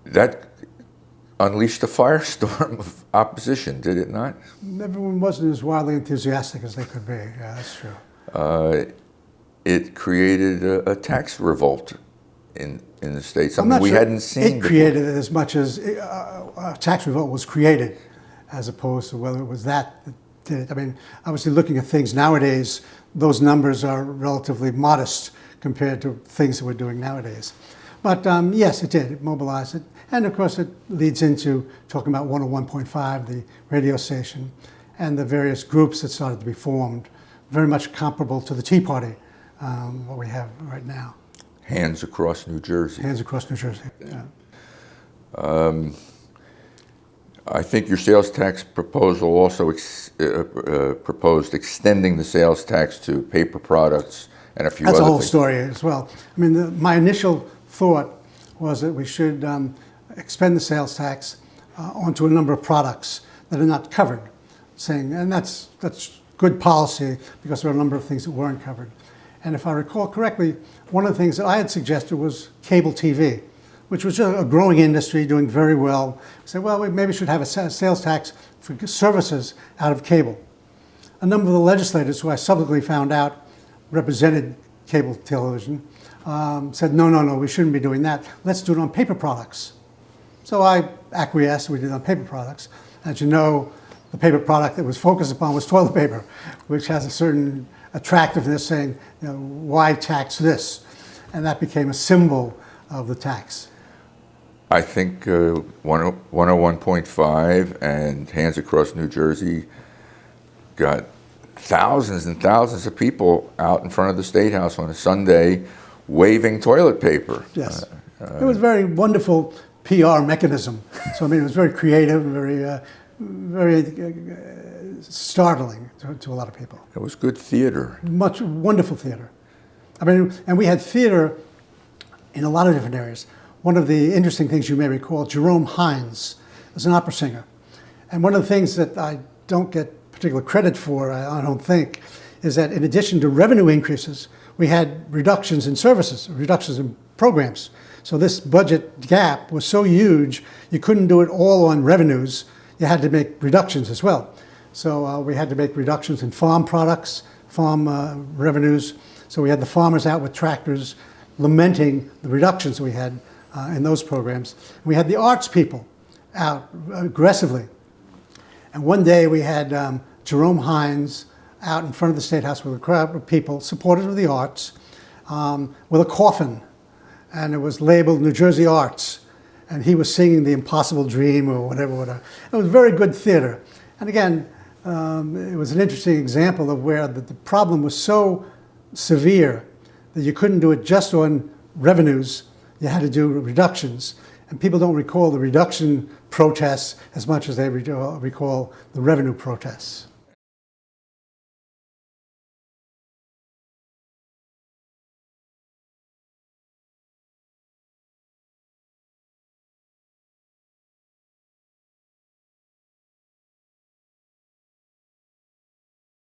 That unleashed a firestorm of opposition, did it not? Everyone wasn't as wildly enthusiastic as they could be. Yeah, that's true. It created a tax revolt in the States. I'm not we sure hadn't seen it created it as much as a tax revolt was created, as opposed to whether it was that did it. I mean, obviously looking at things nowadays, those numbers are relatively modest compared to things that we're doing nowadays. But yes, it did. It mobilized it. And of course, it leads into talking about 101.5, the radio station, and the various groups that started to be formed, very much comparable to the Tea Party, what we have right now. Hands Across New Jersey. Hands Across New Jersey, yeah. I think your sales tax proposal also proposed extending the sales tax to paper products and a few other things. That's a whole story as well. I mean, my initial thought was that we should expend the sales tax onto a number of products that are not covered, and that's good policy because there are a number of things that weren't covered. And if I recall correctly, one of the things that I had suggested was cable TV, which was a growing industry doing very well. We said, well, we maybe should have a sales tax for services out of cable. A number of the legislators who I subsequently found out represented cable television said, no, we shouldn't be doing that. Let's do it on paper products. So I acquiesced, we did it on paper products. As you know, the paper product that was focused upon was toilet paper, which has a certain attractiveness saying, why tax this? And that became a symbol of the tax. I think 101.5 and Hands Across New Jersey got thousands and thousands of people out in front of the State House on a Sunday waving toilet paper. Yes. It was a very wonderful PR mechanism. So, I mean, it was very creative, very startling to a lot of people. It was good theater. Wonderful theater. I mean, and we had theater in a lot of different areas. One of the interesting things you may recall, Jerome Hines was an opera singer. And one of the things that I don't get particular credit for, I don't think, is that in addition to revenue increases, we had reductions in services, reductions in programs. So this budget gap was so huge, you couldn't do it all on revenues. You had to make reductions as well. So we had to make reductions in farm products, farm revenues. So we had the farmers out with tractors lamenting the reductions we had in those programs. We had the arts people out aggressively. And one day we had Jerome Hines out in front of the State House with a crowd of people, supporters of the arts, with a coffin. And it was labeled New Jersey Arts. And he was singing The Impossible Dream or whatever. It was very good theater. And again, it was an interesting example of where the problem was so severe that you couldn't do it just on revenues. You had to do reductions. And people don't recall the reduction protests as much as they recall the revenue protests.